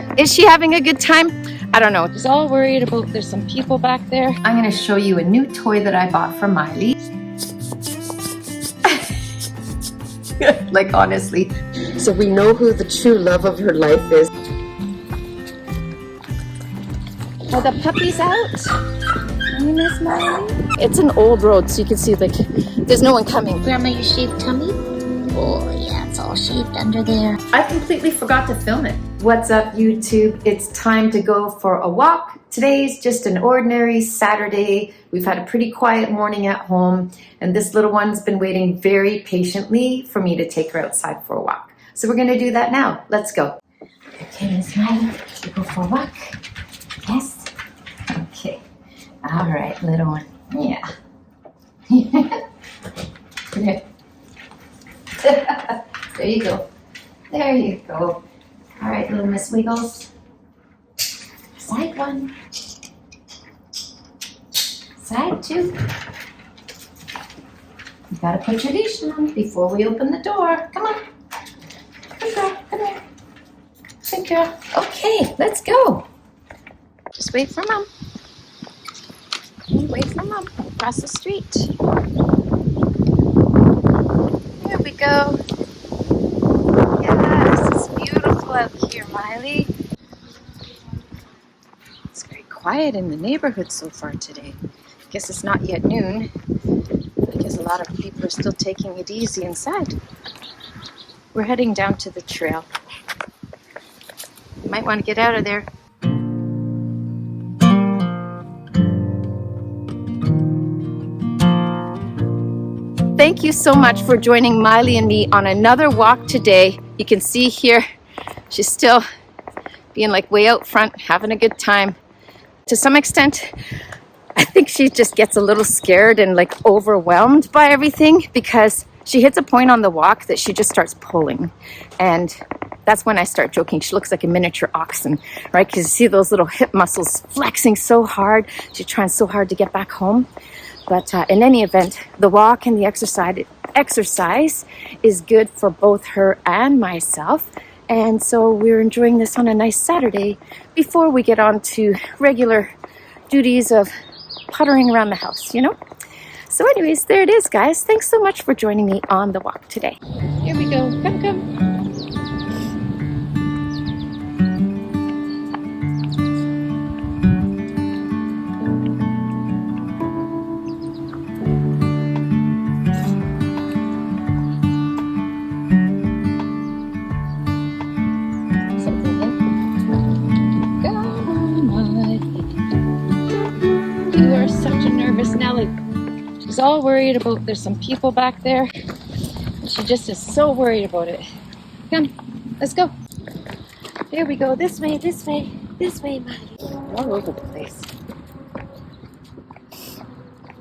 But is she having a good time? I don't know. She's all worried about there's some people back there. I'm going to show you a new toy that I bought for Miley. Like, honestly. So we know who the true love of her life is. Are the puppies out? Hey, Miss Miley. It's an old road, so you can see, like, there's no one coming. Grandma, you shaved tummy? Oh, yeah, it's all shaved under there. I completely forgot to film it. What's up, YouTube? It's time to go for a walk. Today's just an ordinary Saturday. We've had a pretty quiet morning at home, and this little one's been waiting very patiently for me to take her outside for a walk. So we're gonna do that now. Let's go. Okay, Miss Miley, we go for a walk? Yes? Okay. All right, little one. Yeah. There you go. There you go. All right, little Miss Wiggles. Side one. Side two. You gotta put your leash on before we open the door. Come on. Good girl. Come here. Good girl. Okay, let's go. Just wait for Mom. Wait for Mom. Across the street. There we go. Yes, it's beautiful out here, Miley. It's very quiet in the neighborhood so far today. I guess it's not yet noon. I guess a lot of people are still taking it easy inside. We're heading down to the trail. You might want to get out of there. Thank you so much for joining Miley and me on another walk today. You can see here, she's still being like way out front, having a good time. To some extent, I think she just gets a little scared and like overwhelmed by everything because she hits a point on the walk that she just starts pulling. And that's when I start joking. She looks like a miniature oxen, right? Because you see those little hip muscles flexing so hard. She's trying so hard to get back home. But in any event, the walk and the exercise is good for both her and myself. And so we're enjoying this on a nice Saturday before we get on to regular duties of puttering around the house, you know? So anyways, there it is, guys. Thanks so much for joining me on the walk today. Here we go. Come, come. You are such a nervous Nelly. She's all worried about there's some people back there. She just is so worried about it. Come, let's go. Here we go. This way, this way, this way, Miley. All over the place.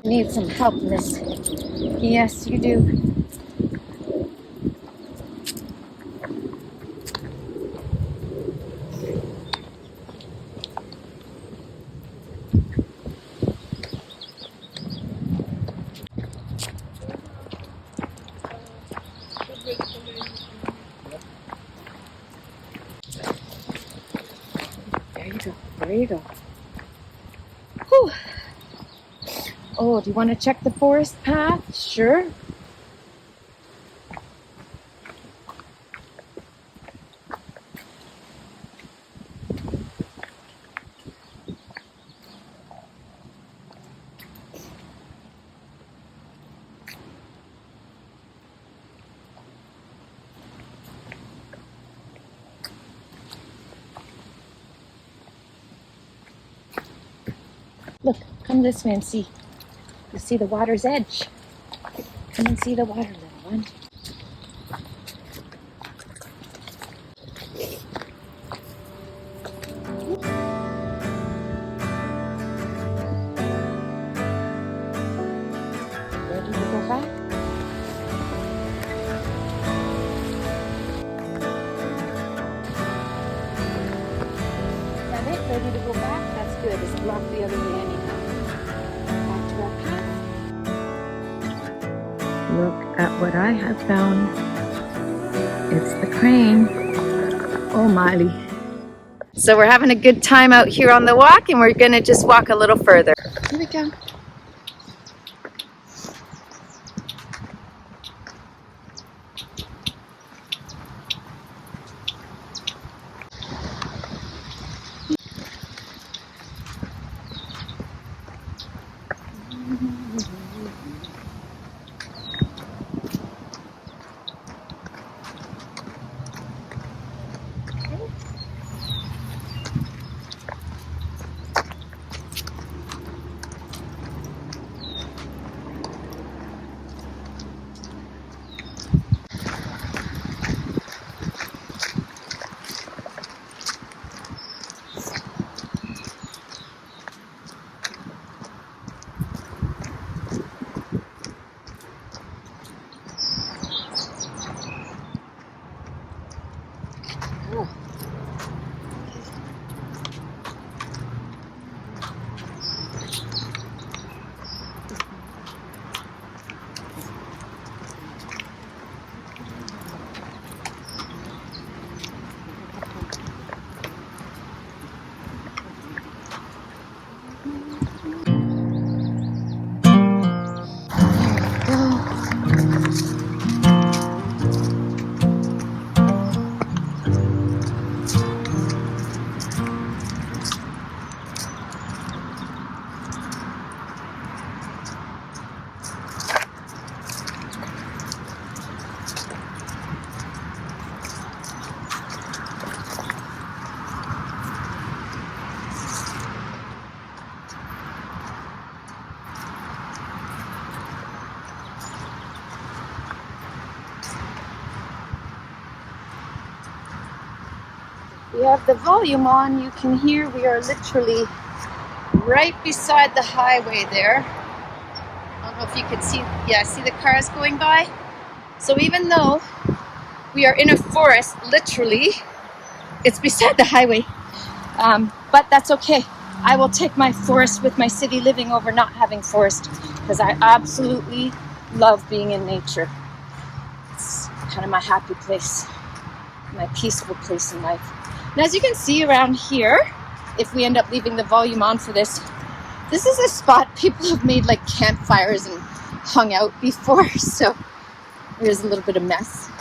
You need some help, miss. Yes, you do. There you go. Whew. Oh, do you want to check the forest path? Sure. Look, come this way and see. You see the water's edge. Come and see the water, little one. Ready to go back? Is that it? Ready to go back? That's good. It's blocked the other way anyhow. Back to our path. Look at what I have found. It's the crane. Oh, Miley. So we're having a good time out here on the walk, and we're gonna just walk a little further. Here we go. We have the volume on. You can hear we are literally right beside the highway there. I don't know if you can see, yeah, see the cars going by? So even though we are in a forest, literally, it's beside the highway. But that's okay. I will take my forest with my city living over not having forest, because I absolutely love being in nature. It's kind of my happy place, my peaceful place in life. And as you can see around here, if we end up leaving the volume on for this is a spot people have made like campfires and hung out before, so there's a little bit of mess.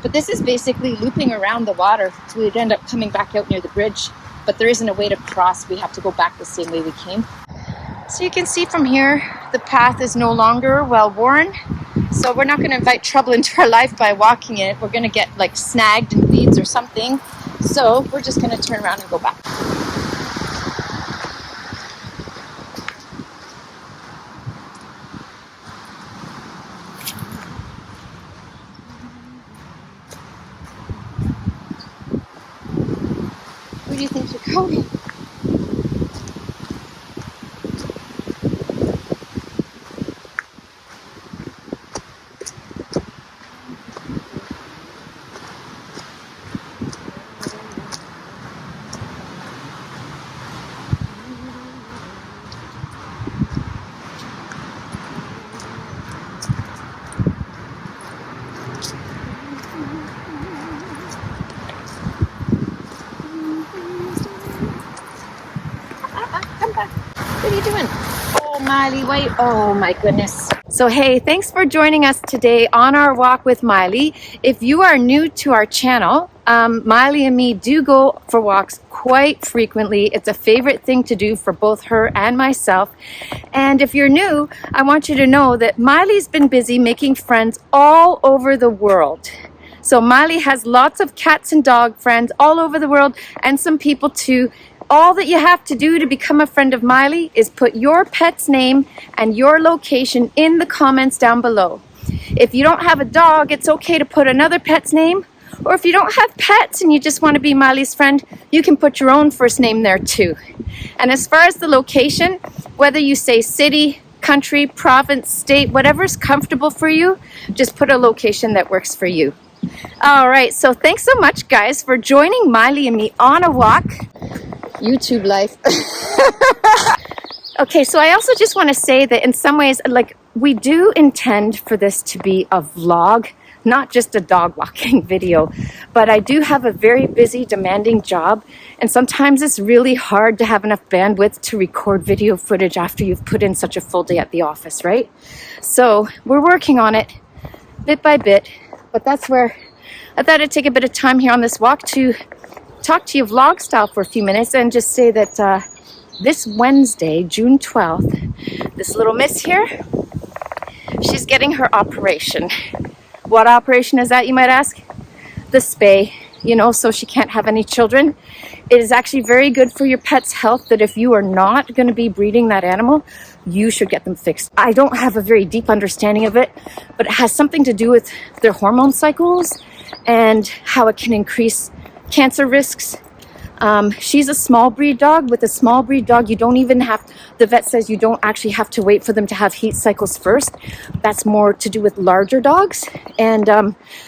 But this is basically looping around the water. We'd end up coming back out near the bridge, but there isn't a way to cross. We have to go back the same way we came. So you can see from here, the path is no longer well worn. So we're not going to invite trouble into our life by walking it. We're going to get like snagged in weeds or something. So we're just going to turn around and go back. Where do you think you're going? What are you doing? Oh, Miley, wait. Oh, my goodness. So, hey, thanks for joining us today on our walk with Miley. If you are new to our channel, Miley and me do go for walks quite frequently. It's a favorite thing to do for both her and myself. And if you're new, I want you to know that Miley's been busy making friends all over the world. So Miley has lots of cats and dog friends all over the world, and some people too. All that you have to do to become a friend of Miley is put your pet's name and your location in the comments down below. If you don't have a dog, it's okay to put another pet's name. Or if you don't have pets and you just want to be Miley's friend, you can put your own first name there too. And as far as the location, whether you say city, country, province, state, whatever's comfortable for you, just put a location that works for you. All right, so thanks so much, guys, for joining Miley and me on a walk. YouTube life. Okay, so I also just want to say that in some ways, like, we do intend for this to be a vlog. not just a dog walking video, but I do have a very busy, demanding job, and sometimes it's really hard to have enough bandwidth to record video footage after you've put in such a full day at the office, right? So we're working on it bit by bit, but that's where I thought I'd take a bit of time here on this walk to talk to you vlog style for a few minutes and just say that this Wednesday, June 12th, this little miss here, she's getting her operation. What operation is that, you might ask? The spay, so she can't have any children. It is actually very good for your pet's health that if you are not going to be breeding that animal, you should get them fixed. I don't have a very deep understanding of it, but it has something to do with their hormone cycles and how it can increase cancer risks. She's a small breed dog. With a small breed dog, you don't even have, the vet says you don't actually have to wait for them to have heat cycles first. That's more to do with larger dogs. And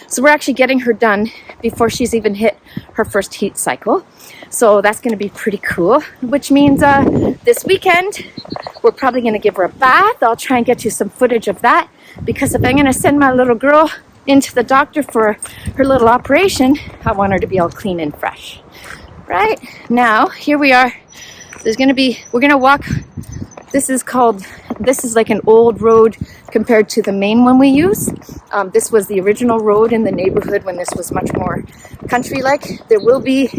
so we're actually getting her done before she's even hit her first heat cycle. So that's going to be pretty cool, which means this weekend, we're probably going to give her a bath. I'll try and get you some footage of that, because if I'm going to send my little girl into the doctor for her little operation, I want her to be all clean and fresh. Right now, here we are. We're gonna walk. This is like an old road compared to the main one we use. This was the original road in the neighborhood when this was much more country-like. There will be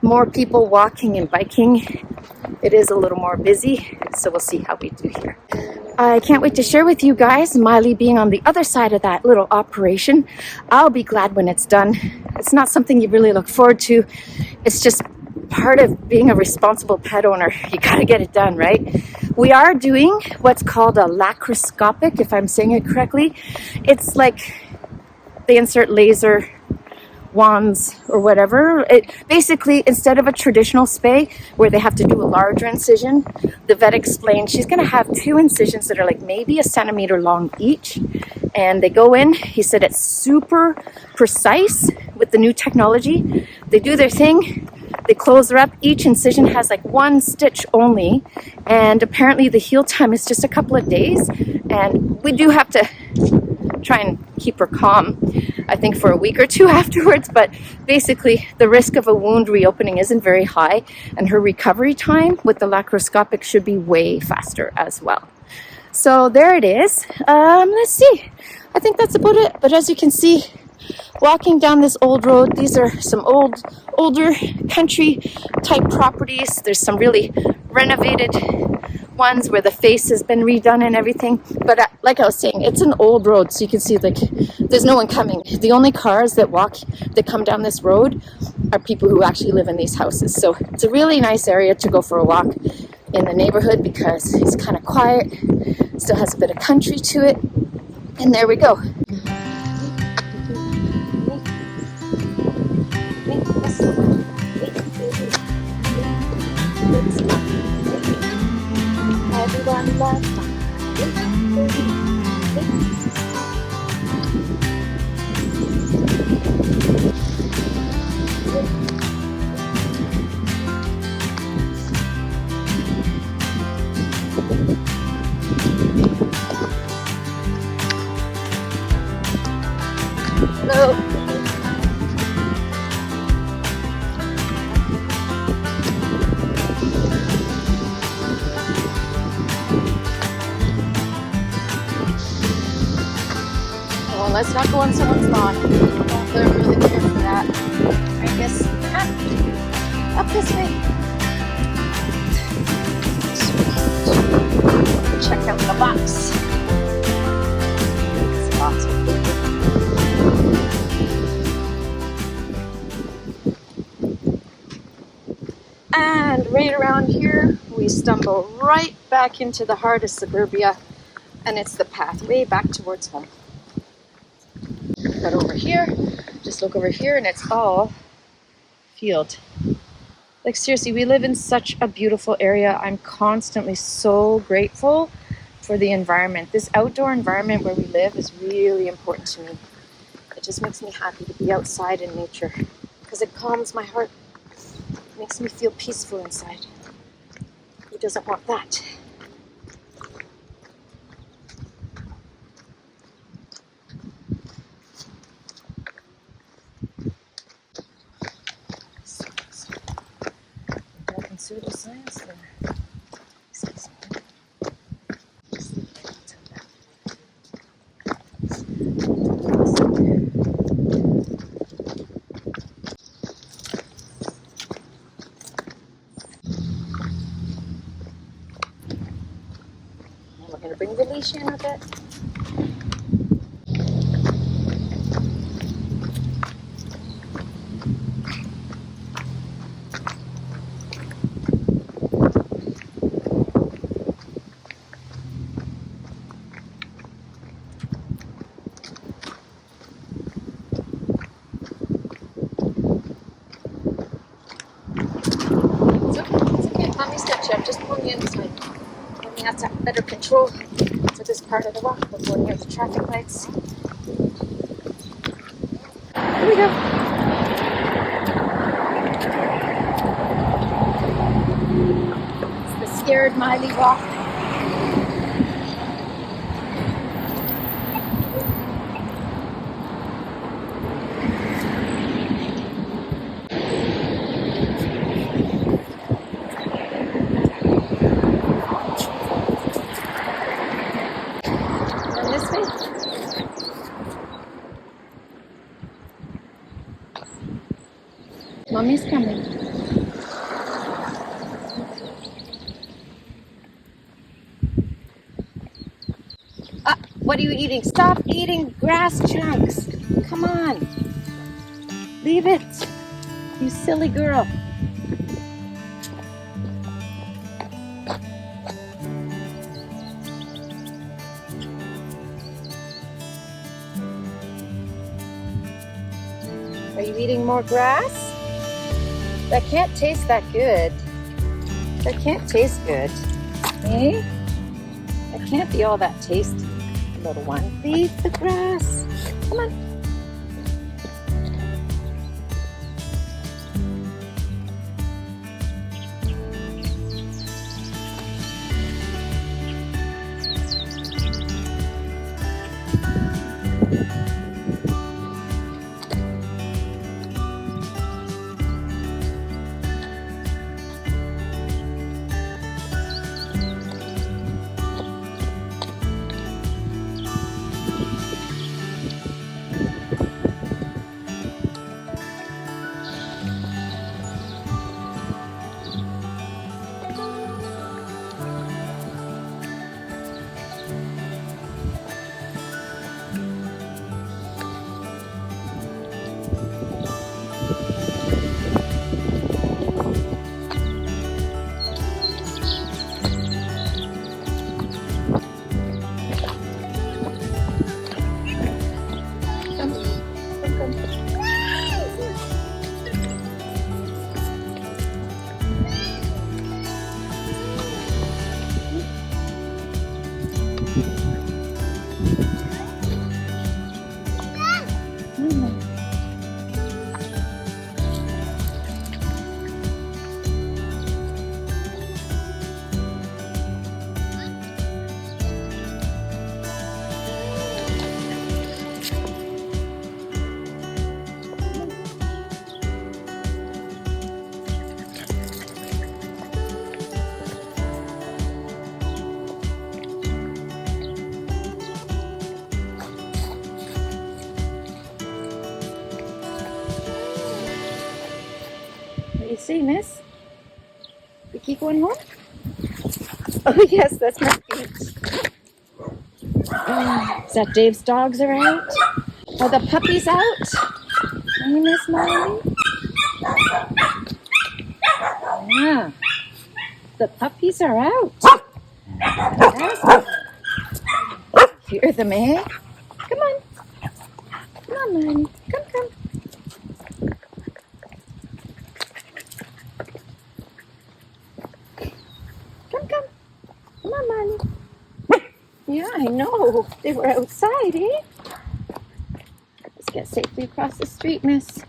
more people walking and biking. It is a little more busy, so we'll see how we do here. I can't wait to share with you guys, Miley being on the other side of that little operation. I'll be glad when it's done. It's not something you really look forward to. It's just part of being a responsible pet owner. You gotta get it done, right? We are doing what's called a laparoscopic, if I'm saying it correctly. It's like they insert laser wands or whatever. It basically, instead of a traditional spay where they have to do a larger incision, the vet explained she's going to have 2 incisions that are like maybe a centimeter long each, and they go in. He said it's super precise with the new technology. They do their thing, they close her up. Each incision has like 1 stitch only, and apparently the heal time is just a couple of days, and we do have to try and keep her calm, I think, for a week or 2 afterwards, but basically the risk of a wound reopening isn't very high, and her recovery time with the laparoscopic should be way faster as well. So there it is. Let's see, I think that's about it. But as you can see, walking down this old road, these are some older country type properties. There's some really renovated ones where the face has been redone and everything, but like I was saying, it's an old road, so you can see like there's no one coming. The only cars that come down this road are people who actually live in these houses. So it's a really nice area to go for a walk in the neighborhood because it's kind of quiet, still has a bit of country to it, and there we go. Everyone loves Hello. Let's not go on someone's lawn. They're really there for that. I guess up this way. Check out the box. It's awesome. And right around here, we stumble right back into the heart of suburbia, and it's the pathway back towards home. But over here, just look over here, and it's all field. Like seriously, we live in such a beautiful area. I'm constantly so grateful for the environment. This outdoor environment where we live is really important to me. It just makes me happy to be outside in nature because it calms my heart. It makes me feel peaceful inside. Who doesn't want that? pseudoscience there. Excuse me. We're going to bring the leash in a bit. It's okay. Mommy's got you. I'm just pulling you inside. Mommy has to have better control for this part of the walk before near the traffic lights. Here we go. It's the scared Miley walk. And this way. Mommy's coming. What are you eating? Stop eating grass chunks. Come on. Leave it. You silly girl. Are you eating more grass? That can't taste that good. That can't taste good. Eh? That can't be all that tasty, little one. Leave the grass. Come on. What do you see, miss? We keep going home? Oh, yes, that's my feet. Is that Dave's dogs are out? Are the puppies out? Hey, Miss Miley? Yeah. The puppies are out. Yes. Hear them, eh? Come on. Come on, Miley. Come. Come. Come on, Miley. Yeah, I know. They were outside, eh? Let's get safely across the street, miss.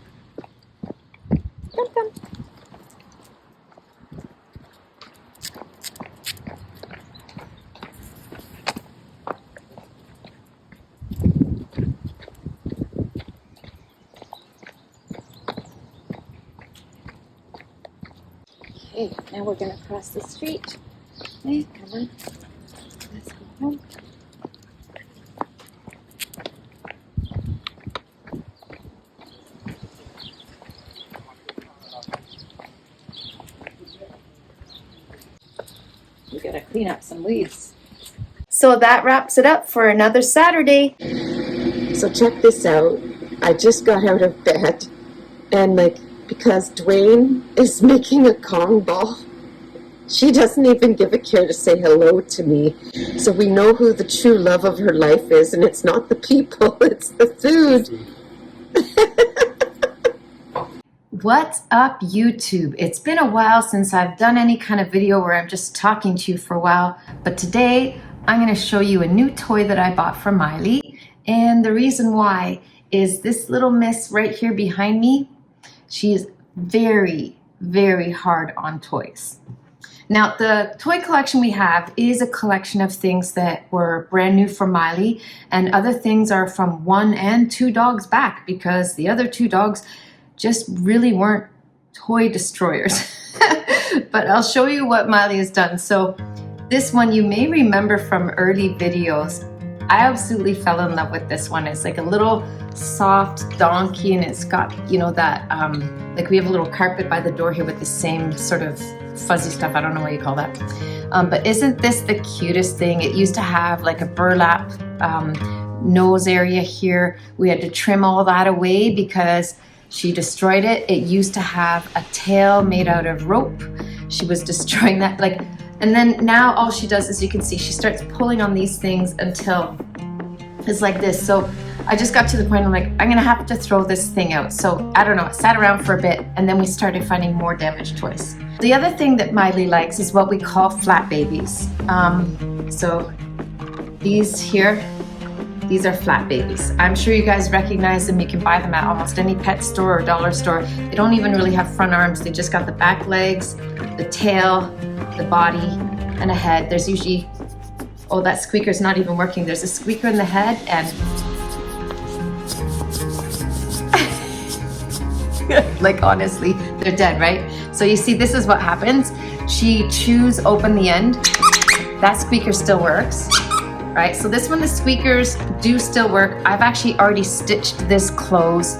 Come. Okay, now we're gonna cross the street. Hey, come on. Let's go home. We gotta clean up some weeds. So that wraps it up for another Saturday. So check this out. I just got out of bed, and because Dwayne is making a Kong ball, she doesn't even give a care to say hello to me. So we know who the true love of her life is, and it's not the people, it's the food. What's up, YouTube? It's been a while since I've done any kind of video where I'm just talking to you for a while, but today I'm going to show you a new toy that I bought for Miley, and the reason why is this little miss right here behind me. She's very, very hard on toys. Now, the toy collection we have is a collection of things that were brand new for Miley, and other things are from 1 and 2 dogs back because the other 2 dogs just really weren't toy destroyers. But I'll show you what Miley has done. So this one you may remember from early videos. I absolutely fell in love with this one. It's like a little soft donkey, and it's got, you know, that, like we have a little carpet by the door here with the same sort of fuzzy stuff. I don't know what you call that. But isn't this the cutest thing? It used to have like a burlap nose area here. We had to trim all that away because she destroyed it. It used to have a tail made out of rope. She was destroying that, and then now all she does is, you can see, she starts pulling on these things until it's like this. So I just got to the point, I'm like, I'm gonna have to throw this thing out. So I don't know, it sat around for a bit, and then we started finding more damaged toys. The other thing that Miley likes is what we call flat babies. So these here, these are flat babies. I'm sure you guys recognize them. You can buy them at almost any pet store or dollar store. They don't even really have front arms. They just got the back legs, the tail, the body, and a head. There's usually, oh, that squeaker's not even working. There's a squeaker in the head, and like honestly, they're dead, right? So you see, this is what happens. She chews open the end. That squeaker still works. Right, so this one, the squeakers do still work. I've actually already stitched this closed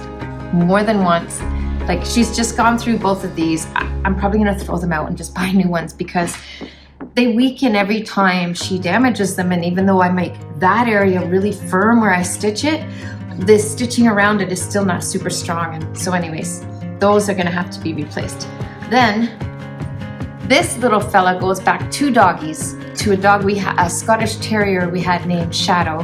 more than once. Like, she's just gone through both of these. I'm probably gonna throw them out and just buy new ones because they weaken every time she damages them. And even though I make that area really firm where I stitch it, the stitching around it is still not super strong. And so anyways, those are gonna have to be replaced. Then this little fella goes back 2 doggies to a dog we had, a Scottish Terrier we had named Shadow.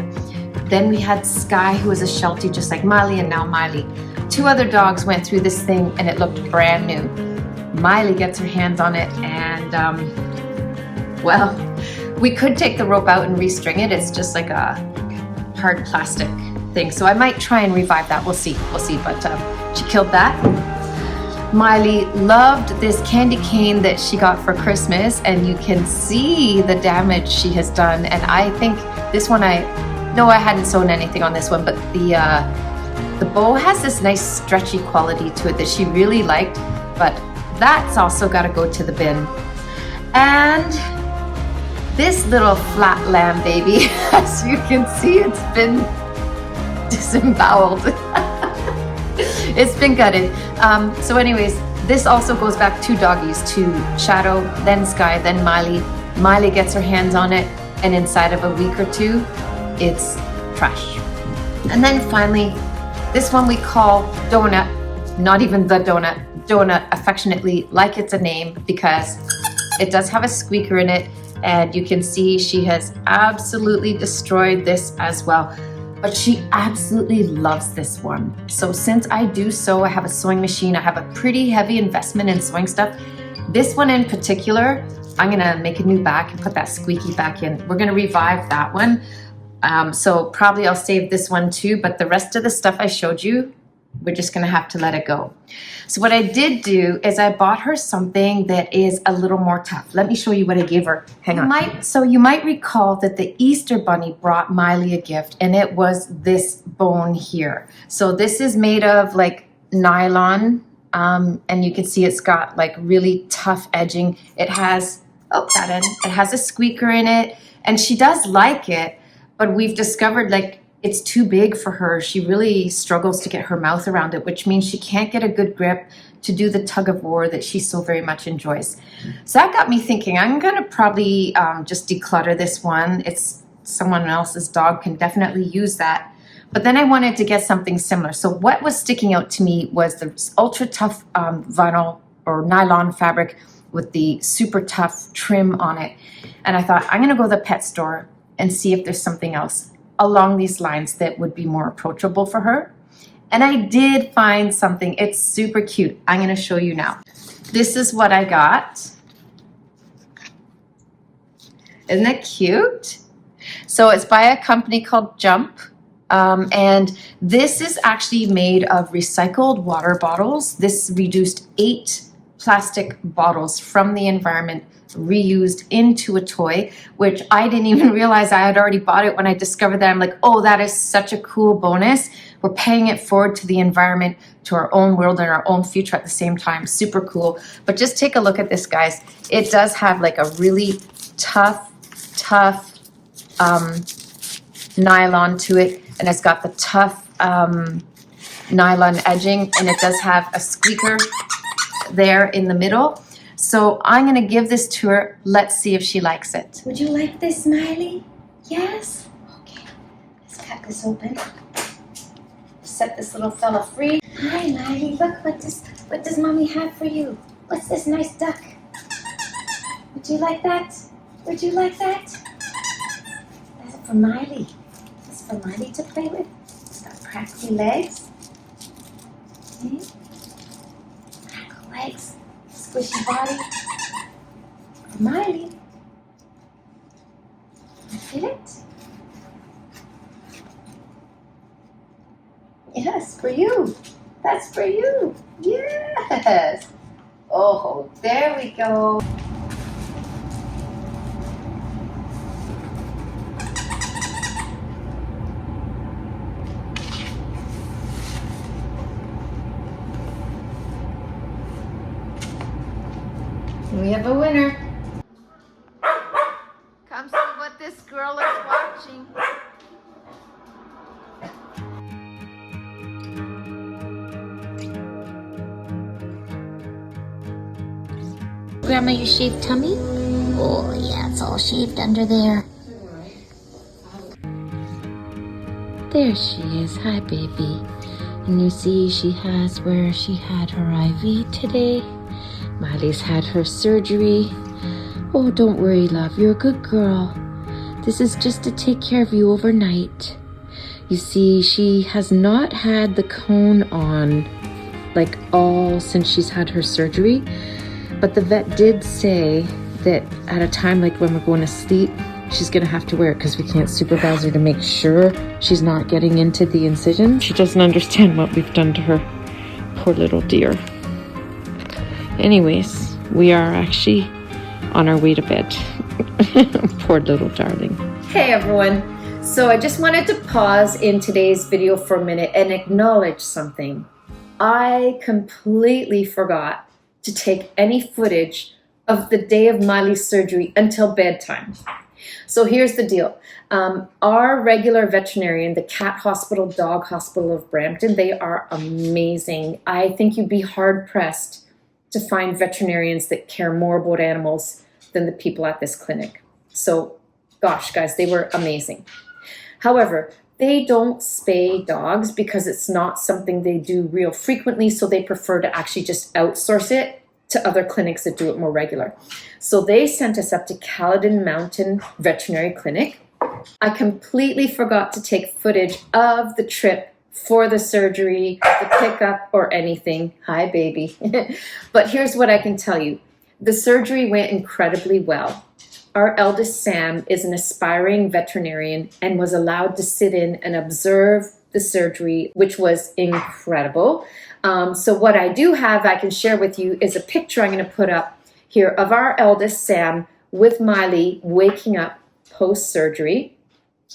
Then we had Sky, who was a Sheltie, just like Miley, and now Miley. 2 other dogs went through this thing, and it looked brand new. Miley gets her hands on it, and well, we could take the rope out and restring it. It's just like a hard plastic thing, so I might try and revive that. We'll see. But she killed that. Miley loved this candy cane that she got for Christmas, and you can see the damage she has done. And I think this one, I hadn't sewn anything on this one, but the bow has this nice stretchy quality to it that she really liked, but that's also got to go to the bin. And this little flat lamb baby, as you can see, it's been disemboweled. It's been gutted. So anyways, this also goes back 2 doggies, to Shadow, then Sky, then Miley. Miley gets her hands on it, and inside of a week or 2, it's trash. And then finally, this one we call Donut, not even the donut, Donut affectionately, like it's a name, because it does have a squeaker in it, and you can see she has absolutely destroyed this as well. But she absolutely loves this one. So since I do sew, I have a sewing machine, I have a pretty heavy investment in sewing stuff. This one in particular, I'm gonna make a new back and put that squeaky back in. We're gonna revive that one. So probably I'll save this one too, but the rest of the stuff I showed you, we're just gonna have to let it go. So what I did do is I bought her something that is a little more tough. Let me show you what I gave her. Hang on. So you might recall that the Easter Bunny brought Miley a gift, and it was this bone here. So this is made of like nylon, And you can see it's got like really tough edging. It has, oh, that end, it has a squeaker in it, and she does like it, but we've discovered like it's too big for her. She really struggles to get her mouth around it, which means she can't get a good grip to do the tug of war that she so very much enjoys. So that got me thinking, I'm gonna probably just declutter this one. It's someone else's dog, can definitely use that. But then I wanted to get something similar. So what was sticking out to me was the ultra tough vinyl or nylon fabric with the super tough trim on it. And I thought, I'm gonna go to the pet store and see if there's something else along these lines that would be more approachable for her. And I did find something. It's super cute. I'm gonna show you now. This is what I got. Isn't that cute? So it's by a company called Jump. And this is actually made of recycled water bottles. This reduced 8 plastic bottles from the environment, reused into a toy, which I didn't even realize I had already bought it. When I discovered that, I'm like, oh, that is such a cool bonus. We're paying it forward to the environment, to our own world and our own future at the same time. Super cool. But just take a look at this, guys. It does have like a really tough nylon to it, and it's got the tough nylon edging, and it does have a squeaker there in the middle. So I'm gonna give this to her. Let's see if she likes it. Would you like this, Smiley? Yes? Okay, let's cut this open. Set this little fella free. Hi, Miley, look what does Mommy have for you? What's this nice duck? Would you like that? Would you like that? That's for Miley. That's for Miley to play with. It's got crackly legs. Okay. Crackle legs. Squishy body. For Miley. Feel it? Yes, for you. That's for you. Yes. Oh, there we go. We have a winner. Come see what this girl is watching. Grandma, your shaved tummy? Oh, yeah, it's all shaved under there. There she is. Hi, baby. And you see she has where she had her IV today. Miley's had her surgery. Oh, don't worry, love. You're a good girl. This is just to take care of you overnight. You see, she has not had the cone on like all since she's had her surgery. But the vet did say that at a time like when we're going to sleep, she's going to have to wear it because we can't supervise her to make sure she's not getting into the incision. She doesn't understand what we've done to her. Poor little dear. Anyways, we are actually on our way to bed. Poor little darling. Hey everyone. So I just wanted to pause in today's video for a minute and acknowledge something. I completely forgot to take any footage of the day of Miley's surgery until bedtime. So here's the deal. Our regular veterinarian, the Cat Hospital, Dog Hospital of Brampton, they are amazing. I think you'd be hard pressed to find veterinarians that care more about animals than the people at this clinic. So, gosh, guys, they were amazing. However, they don't spay dogs because it's not something they do real frequently, so they prefer to actually just outsource it to other clinics that do it more regular. So they sent us up to Caledon Mountain Veterinary Clinic. I completely forgot to take footage of the trip for the surgery, the pickup, or anything. Hi, baby. But here's what I can tell you. The surgery went incredibly well. Our eldest Sam is an aspiring veterinarian and was allowed to sit in and observe the surgery, which was incredible. So what I do have, I can share with you, is a picture I'm going to put up here of our eldest Sam with Miley waking up post-surgery.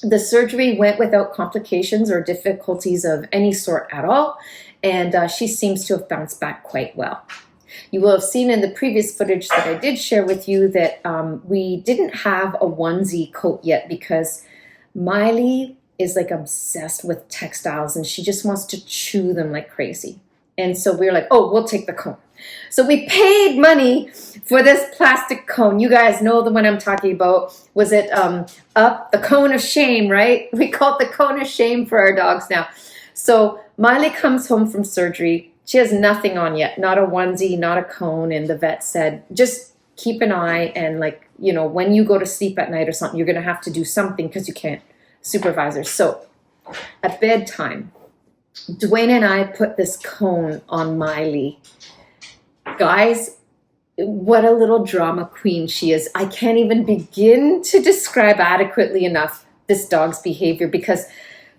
The surgery went without complications or difficulties of any sort at all. and she seems to have bounced back quite well. You will have seen in the previous footage that I did share with you that we didn't have a onesie coat yet because Miley is like obsessed with textiles and she just wants to chew them like crazy. And so we were like, oh, we'll take the cone. So we paid money for this plastic cone. You guys know the one I'm talking about. Was it Up? The cone of shame, right? We call it the cone of shame for our dogs now. So Miley comes home from surgery. She has nothing on yet, not a onesie, not a cone. And the vet said, just keep an eye and like, you know, when you go to sleep at night or something, you're going to have to do something because you can't supervise her. So at bedtime, Dwayne and I put this cone on Miley. Guys, what a little drama queen she is. I can't even begin to describe adequately enough this dog's behavior because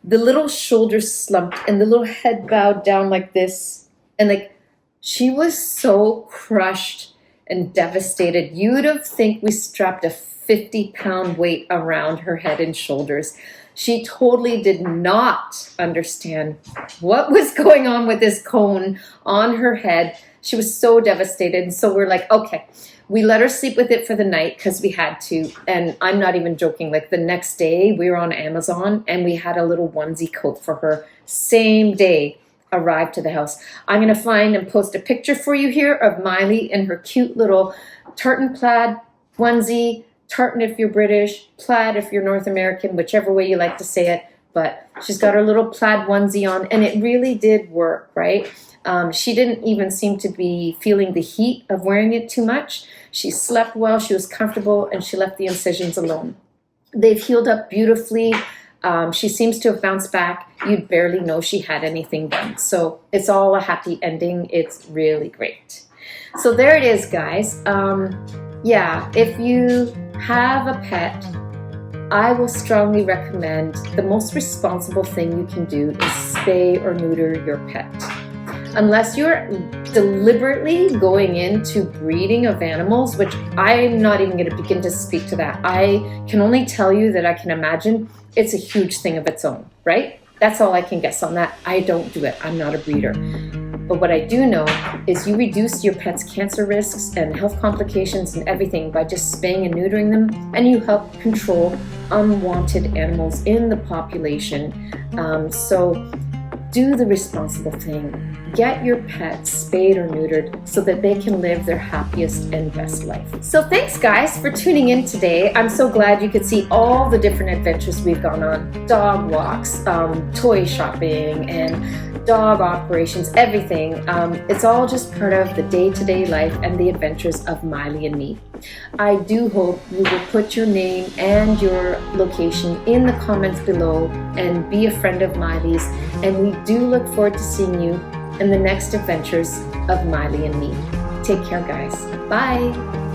the little shoulders slumped and the little head bowed down like this. And like, she was so crushed and devastated. You'd have think we strapped a 50-pound weight around her head and shoulders. She totally did not understand what was going on with this cone on her head. She was so devastated. And so we're like, okay, we let her sleep with it for the night because we had to. And I'm not even joking. Like the next day we were on Amazon and we had a little onesie coat for her. Same day arrived to the house. I'm going to find and post a picture for you here of Miley in her cute little tartan plaid onesie. Tartan if you're British, plaid if you're North American, whichever way you like to say it. But she's got her little plaid onesie on and it really did work, right? She didn't even seem to be feeling the heat of wearing it too much. She slept well, she was comfortable, and she left the incisions alone. They've healed up beautifully. She seems to have bounced back. You'd barely know she had anything done. So it's all a happy ending. It's really great. So there it is, guys. Yeah, if you have a pet, I will strongly recommend the most responsible thing you can do is spay or neuter your pet. Unless you're deliberately going into breeding of animals, which I'm not even going to begin to speak to that. I can only tell you that I can imagine it's a huge thing of its own, right? That's all I can guess on that. I don't do it. I'm not a breeder. But what I do know is you reduce your pet's cancer risks and health complications and everything by just spaying and neutering them, and you help control unwanted animals in the population. So do the responsible thing. Get your pet spayed or neutered so that they can live their happiest and best life. So thanks guys for tuning in today. I'm so glad you could see all the different adventures we've gone on. Dog walks, toy shopping, and dog operations, everything. It's all just part of the day-to-day life and the adventures of Miley and me. I do hope you will put your name and your location in the comments below and be a friend of Miley's. And we do look forward to seeing you in the next adventures of Miley and me. Take care, guys. Bye.